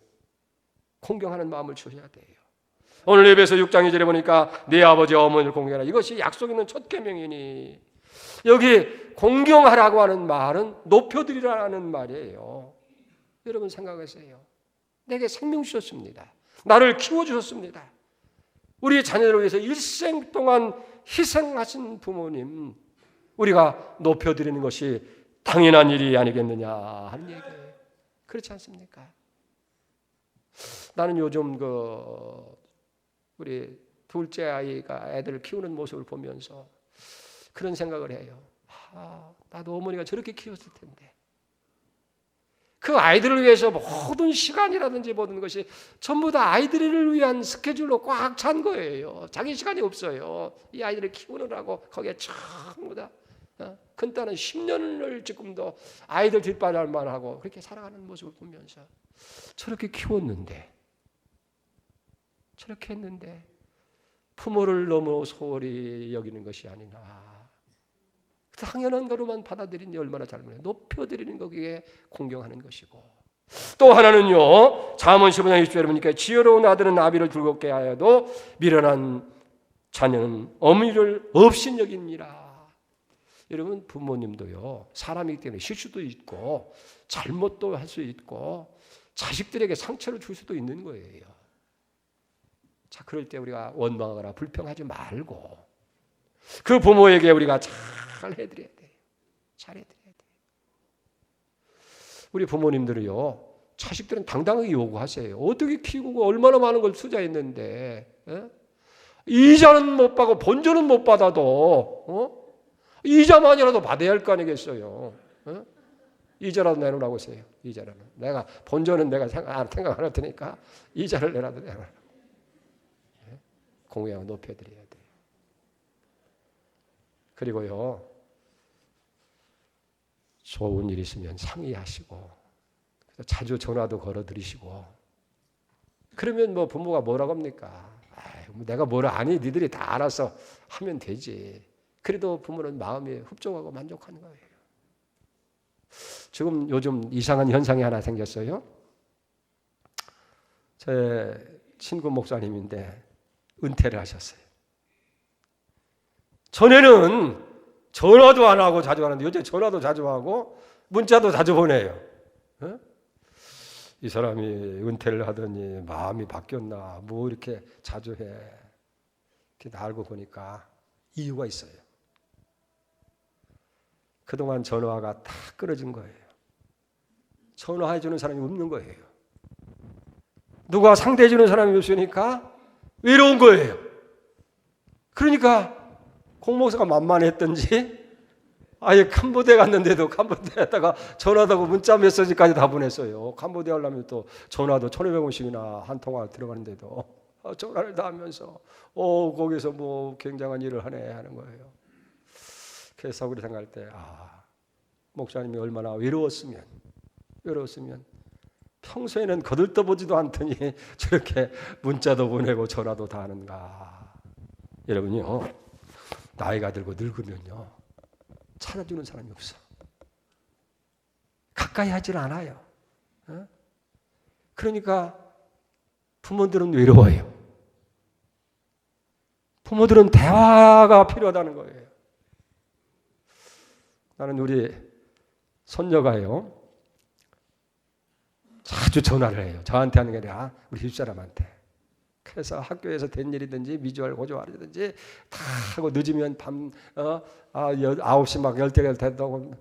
공경하는 마음을 주셔야 돼요. 오늘 예배에서 6장 2절에 보니까 네 아버지 어머니를 공경하라. 이것이 약속 있는 첫 계명이니 여기 공경하라고 하는 말은 높여드리라는 말이에요. 여러분 생각하세요. 내게 생명 주셨습니다. 나를 키워주셨습니다. 우리 자녀들을 위해서 일생 동안 희생하신 부모님 우리가 높여드리는 것이 당연한 일이 아니겠느냐 하는 얘기예요. 그렇지 않습니까? 나는 요즘 우리 둘째 아이가 애들을 키우는 모습을 보면서 그런 생각을 해요. 나도 어머니가 저렇게 키웠을 텐데 그 아이들을 위해서 모든 시간이라든지 모든 것이 전부 다 아이들을 위한 스케줄로 꽉 찬 거예요. 자기 시간이 없어요. 이 아이들을 키우느라고 거기에 전부 다 큰 딸은 10년을 지금도 아이들 뒷바라만 하고 그렇게 살아가는 모습을 보면서 저렇게 키웠는데 저렇게 했는데 부모를 너무 소홀히 여기는 것이 아니나. 당연한 거로만 받아들이니 얼마나 잘못해. 높여드리는 거기에 공경하는 것이고. 또 하나는요. 잠언 15장 20절에 보니까 지혜로운 아들은 나비를 즐겁게 하여도 미련한 자녀는 어미를 없인 여기니라. 여러분 부모님도요. 사람이기 때문에 실수도 있고 잘못도 할 수 있고 자식들에게 상처를 줄 수도 있는 거예요. 자, 그럴 때 우리가 원망하거나 불평하지 말고 그 부모에게 우리가 잘 해드려야 돼요. 잘 해드려야 돼요. 우리 부모님들이요, 자식들은 당당하게 요구하세요. 어떻게 키우고 얼마나 많은 걸 투자했는데 이자는 못 받고 본전은 못 받아도 이자만이라도 받아야 할 거 아니겠어요. 이자라도 내놓으라고 하세요. 이자라는 내가 본전은 내가 생각 안 할 테니까 이자를 내라도 내라. 공양을 높여드려야 돼요. 그리고요, 좋은 일 있으면 상의하시고 자주 전화도 걸어드리시고 그러면 뭐 부모가 뭐라고 합니까? 내가 뭐라 아니 니들이 다 알아서 하면 되지. 그래도 부모는 마음이 흡족하고 만족하는 거예요. 지금 요즘 이상한 현상이 하나 생겼어요. 제 친구 목사님인데 은퇴를 하셨어요. 전에는 전화도 안 하고 자주 하는데 요새 전화도 자주 하고 문자도 자주 보내요. 이 사람이 은퇴를 하더니 마음이 바뀌었나 뭐 이렇게 자주 해. 이렇게 알고 보니까 이유가 있어요. 그동안 전화가 다 끊어진 거예요. 전화해 주는 사람이 없는 거예요. 누가 상대해 주는 사람이 없으니까 외로운 거예요. 그러니까 공목사가 만만했던지 아예 캄보디아 갔는데도 캄보디아에다가 전화하고 문자 메시지까지 다 보냈어요. 캄보디아 하려면 또 전화도 1,500원씩이나 한 통화 들어가는데도 전화를 다 하면서 거기서 뭐 굉장한 일을 하네 하는 거예요. 그래서 우리 생각할 때 목사님이 얼마나 외로웠으면 평소에는 거들떠보지도 않더니 저렇게 문자도 보내고 전화도 다 하는가. 여러분요, 나이가 들고 늙으면요 찾아주는 사람이 없어. 가까이 하질 않아요. 그러니까 부모들은 외로워요. 부모들은 대화가 필요하다는 거예요. 나는 우리 손녀가요 자주 전화를 해요. 저한테 하는 게 아니라 우리 집사람한테. 그래서 학교에서 된 일이든지 미주알 고조알이든지 다 하고 늦으면 밤 9시 막 10대가 된다고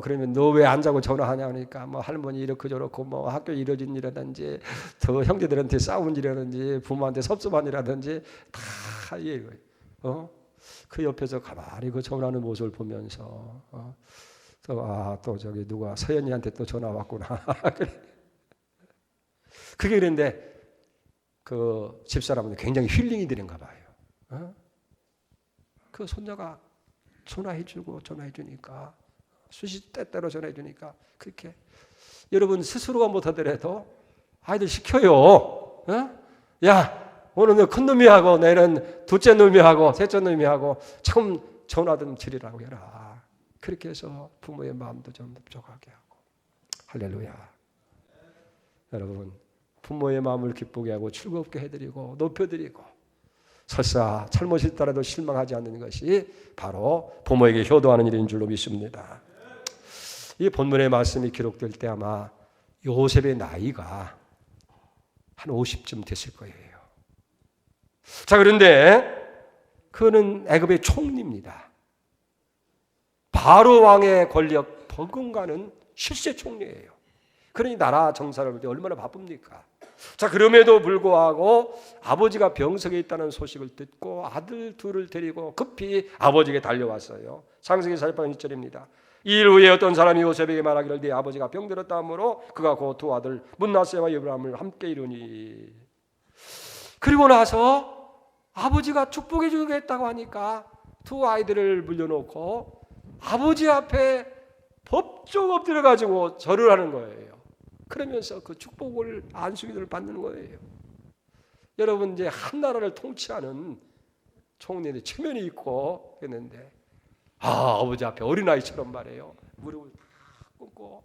그러면 너 왜 안 자고 전화하냐 하니까 뭐 할머니 이렇고 저렇고 뭐 학교 이뤄진 일이라든지 더 형제들한테 싸운 일이라든지 부모한테 섭섭한 일이라든지 다 얘기해요. 그 옆에서 가만히 그 전화하는 모습을 보면서 또 저기 누가 서연이한테 또 전화 왔구나. 그게 그런데 그 집사람은 굉장히 힐링이 되는가 봐요. 그 손녀가 전화해주니까 수시 때때로 전화해주니까 그렇게 여러분 스스로가 못하더라도 아이들 시켜요. 야 오늘 너 큰 놈이 하고 내일은 둘째 놈이 하고 셋째 놈이 하고 참 전화 좀 드리라고 해라. 그렇게 해서 부모의 마음도 좀 흡족하게 하고. 할렐루야. 여러분 부모의 마음을 기쁘게 하고 즐겁게 해드리고 높여드리고 설사 잘못이 있더라도 실망하지 않는 것이 바로 부모에게 효도하는 일인 줄로 믿습니다. 이 본문의 말씀이 기록될 때 아마 요셉의 나이가 한 50쯤 됐을 거예요. 자, 그런데 그는 애굽의 총리입니다. 바로 왕의 권력 버금가는 실세 총리예요. 그러니 나라 정사를 볼 때 얼마나 바쁩니까? 자, 그럼에도 불구하고 아버지가 병석에 있다는 소식을 듣고 아들 둘을 데리고 급히 아버지에게 달려왔어요. 창세기 48장 1절입니다. 이 일 후에 어떤 사람이 요셉에게 말하기를 네 아버지가 병들었다 하므로 그가 그 두 아들 므낫세와 에브라임을 함께 이루니. 그리고 나서 아버지가 축복해 주겠다고 하니까 두 아이들을 물려놓고 아버지 앞에 법정 엎드려 가지고 절을 하는 거예요. 그러면서 그 축복을 안수기를 받는 거예요. 여러분 이제 한 나라를 통치하는 총리의 체면이 있고 했는데 아버지 앞에 어린아이처럼 말해요. 무릎을 탁 꿇고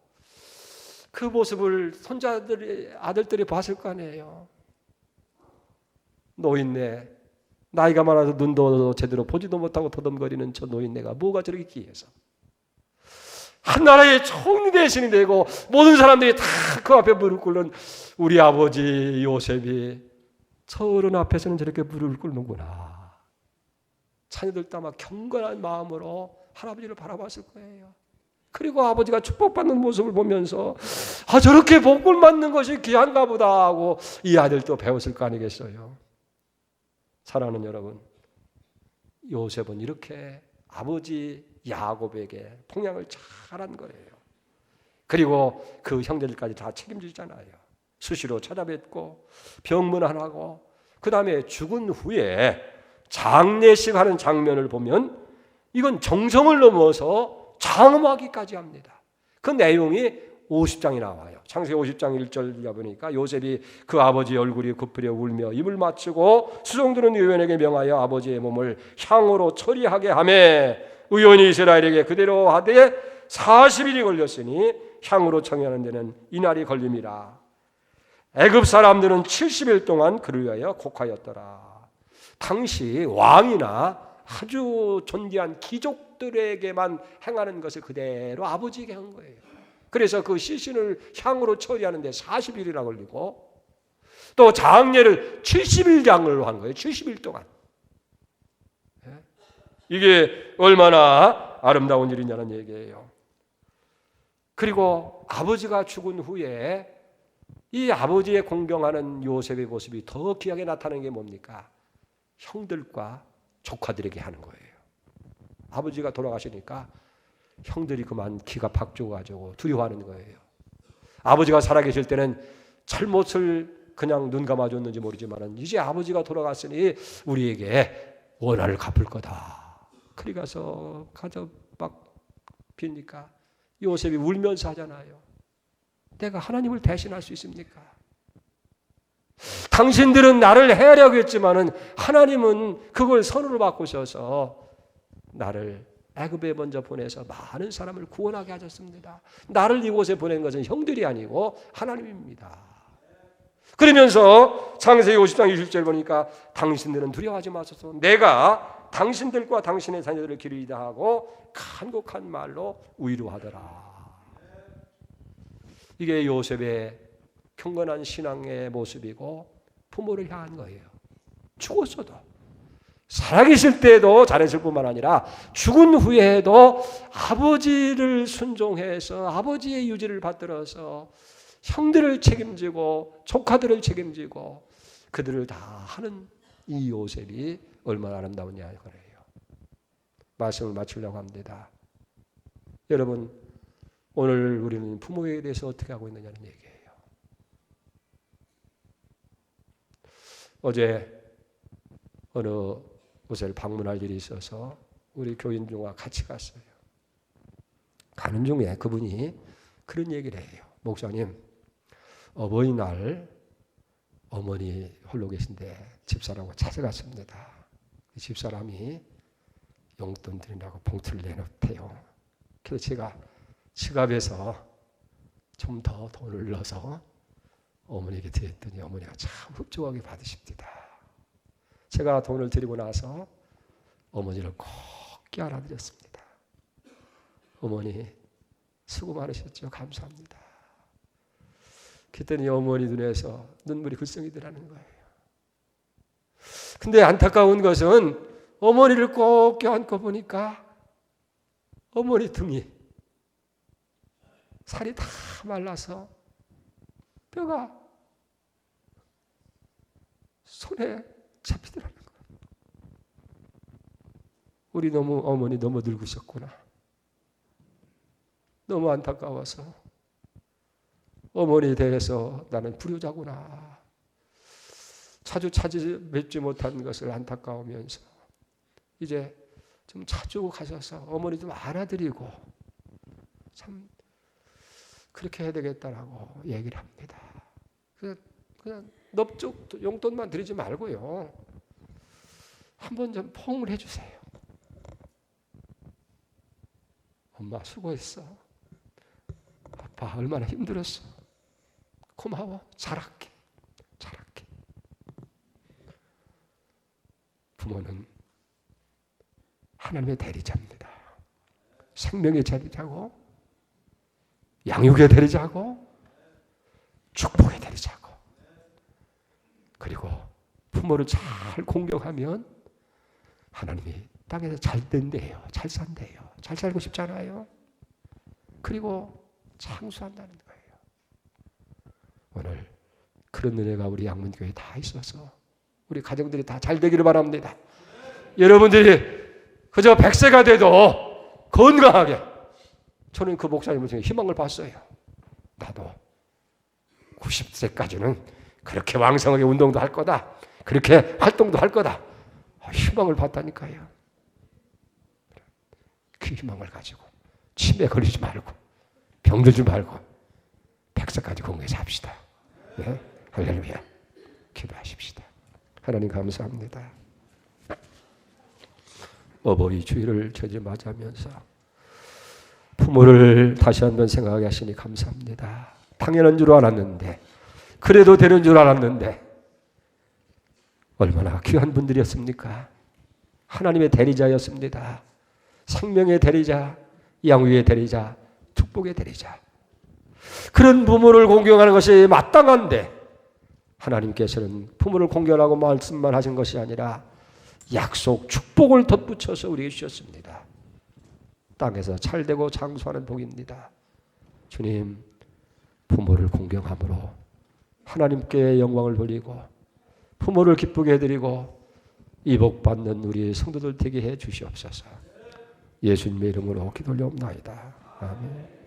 그 모습을 손자들이 아들들이 봤을 거 아니에요. 노인네 나이가 많아서 눈도 제대로 보지도 못하고 더듬거리는 저 노인네가 뭐가 저렇게 귀해서 한 나라의 총리 대신이 되고 모든 사람들이 다 그 앞에 무릎 꿇는 우리 아버지 요셉이 저 어른 앞에서는 저렇게 무릎을 꿇는구나. 자녀들도 아마 경건한 마음으로 할아버지를 바라봤을 거예요. 그리고 아버지가 축복받는 모습을 보면서 저렇게 복을 받는 것이 귀한가 보다 하고 이 아들도 배웠을 거 아니겠어요. 사랑하는 여러분, 요셉은 이렇게 아버지 야곱에게 봉양을 잘한 거예요. 그리고 그 형제들까지 다 책임지잖아요. 수시로 찾아뵙고 병문안하고 그 다음에 죽은 후에 장례식 하는 장면을 보면 이건 정성을 넘어서 장엄하기까지 합니다. 그 내용이 50장이 나와요. 창세기 50장 1절 보니까 요셉이 그 아버지의 얼굴이 굽으려 울며 입을 맞추고 수종드는 의원에게 명하여 아버지의 몸을 향으로 처리하게 하며 의원이 이스라엘에게 그대로 하되 40일이 걸렸으니 향으로 청하는 데는 이날이 걸림이라. 애굽 사람들은 70일 동안 그를 위하여 곡하였더라. 당시 왕이나 아주 존귀한 귀족들에게만 행하는 것을 그대로 아버지에게 한 거예요. 그래서 그 시신을 향으로 처리하는데 40일이나 걸리고 또 장례를 70일장을 한 거예요. 70일 동안. 이게 얼마나 아름다운 일이냐는 얘기예요. 그리고 아버지가 죽은 후에 이 아버지의 공경하는 요셉의 모습이 더 귀하게 나타나는 게 뭡니까? 형들과 조카들에게 하는 거예요. 아버지가 돌아가시니까 형들이 그만 기가 팍 죽어가지고 두려워하는 거예요. 아버지가 살아계실 때는 잘못을 그냥 눈 감아줬는지 모르지만 이제 아버지가 돌아갔으니 우리에게 원한을 갚을 거다. 그리 가서 가져 막 비니까 요셉이 울면서 하잖아요. 내가 하나님을 대신할 수 있습니까? 당신들은 나를 해하려고 했지만은 하나님은 그걸 선으로 바꾸셔서 나를 애굽에 먼저 보내서 많은 사람을 구원하게 하셨습니다. 나를 이곳에 보낸 것은 형들이 아니고 하나님입니다. 그러면서 창세기 50장 20절 보니까 당신들은 두려워하지 마소서. 내가 당신들과 당신의 자녀들을 기르리다 하고 간곡한 말로 위로하더라. 이게 요셉의 경건한 신앙의 모습이고 부모를 향한 거예요. 죽었어도 살아계실 때도 잘했을 뿐만 아니라 죽은 후에도 아버지를 순종해서 아버지의 유지를 받들어서 형들을 책임지고 조카들을 책임지고 그들을 다 하는 이 요셉이 얼마나 아름다우냐 그래요. 말씀을 마치려고 합니다. 여러분, 오늘 우리는 부모에 대해서 어떻게 하고 있느냐는 얘기예요. 어제 어느 곳을 방문할 일이 있어서 우리 교인들과 같이 갔어요. 가는 중에 그분이 그런 얘기를 해요. 목사님, 어버이날 어머니 홀로 계신데 집사람하고 찾아갔습니다. 집사람이 용돈 드리라고 봉투를 내놓대요. 그래서 제가 지갑에서 좀 더 돈을 넣어서 어머니에게 드렸더니 어머니가 참 흡족하게 받으십니다. 제가 돈을 드리고 나서 어머니를 꼭 껴안아드렸습니다. 어머니 수고 많으셨죠? 감사합니다. 그랬더니 어머니 눈에서 눈물이 글썽이더라는 거예요. 근데 안타까운 것은 어머니를 꼭 껴안고 보니까 어머니 등이 살이 다 말라서 뼈가 손에 잡히더라는 거예요. 우리 어머니 너무 늙으셨구나. 너무 안타까워서 어머니에 대해서 나는 불효자구나. 자주 찾지 못한 것을 안타까우면서 이제 좀 자주 가셔서 어머니 좀 안아드리고 참 그렇게 해야 되겠다라고 얘기를 합니다. 그냥 넙죽 용돈만 드리지 말고요. 한번 좀 포옹을 해주세요. 엄마 수고했어. 아빠 얼마나 힘들었어. 고마워. 잘할게. 잘할게. 부모는 하나님의 대리자입니다. 생명의 대리자고 양육의 대리자고 축복의 대리자고 그리고 부모를 잘 공경하면 하나님이 땅에서 잘 된대요. 잘 산대요. 잘 살고 싶잖아요. 그리고 창수한다는 거예요. 오늘 그런 은혜가 우리 양문교회에 다 있어서 우리 가정들이 다 잘 되기를 바랍니다. 여러분들이 그저 100세가 돼도 건강하게 저는 그 목사님을 통해 희망을 봤어요. 나도 90세까지는 그렇게 왕성하게 운동도 할 거다. 그렇게 활동도 할 거다. 희망을 봤다니까요. 그 희망을 가지고 치매 걸리지 말고 병들지 말고 100세까지 공부해서 합시다. 네? 할렐루야. 기도하십시다. 하나님 감사합니다. 어버이 주일을 맞이하면서 부모를 다시 한번 생각하게 하시니 감사합니다. 당연한 줄 알았는데 그래도 되는 줄 알았는데 얼마나 귀한 분들이었습니까? 하나님의 대리자였습니다. 생명의 대리자, 양육의 대리자, 축복의 대리자. 그런 부모를 공경하는 것이 마땅한데 하나님께서는 부모를 공경하고 말씀만 하신 것이 아니라 약속, 축복을 덧붙여서 우리에게 주셨습니다. 땅에서 잘되고 장수하는 복입니다. 주님, 부모를 공경함으로 하나님께 영광을 돌리고 부모를 기쁘게 해드리고 이 복 받는 우리 성도들 되게 해 주시옵소서. 예수님의 이름으로 기도 올려옵나이다. 아멘.